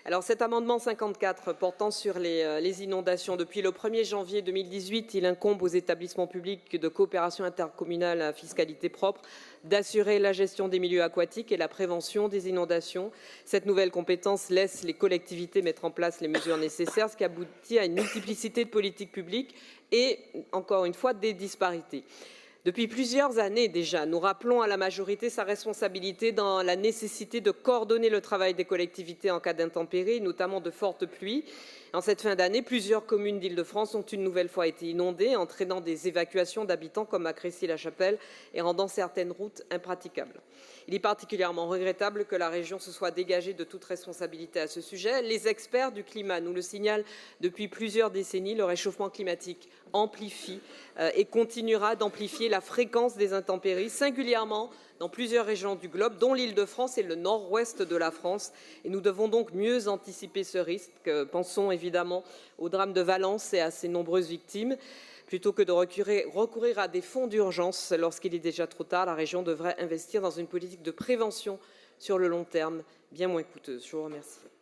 Alors cet amendement 54 portant sur les inondations, depuis le 1er janvier 2018, il incombe aux établissements publics de coopération intercommunale à fiscalité propre d'assurer la gestion des milieux aquatiques et la prévention des inondations. Cette nouvelle compétence laisse les collectivités mettre en place les mesures nécessaires, ce qui aboutit à une multiplicité de politiques publiques et, encore une fois, des disparités. Depuis plusieurs années déjà, nous rappelons à la majorité sa responsabilité dans la nécessité de coordonner le travail des collectivités en cas d'intempéries, notamment de fortes pluies. En cette fin d'année, plusieurs communes d'Île-de-France ont une nouvelle fois été inondées, entraînant des évacuations d'habitants comme à Crécy-la-Chapelle et rendant certaines routes impraticables. Il est particulièrement regrettable que la région se soit dégagée de toute responsabilité à ce sujet. Les experts du climat nous le signalent depuis plusieurs décennies, le réchauffement climatique amplifie et continuera d'amplifier la fréquence des intempéries, singulièrement dans plusieurs régions du globe, dont l'Île-de-France et le nord-ouest de la France. Et nous devons donc mieux anticiper ce risque. Pensons évidemment au drame de Valence et à ses nombreuses victimes. Plutôt que de recourir à des fonds d'urgence lorsqu'il est déjà trop tard, la région devrait investir dans une politique de prévention sur le long terme, bien moins coûteuse. Je vous remercie.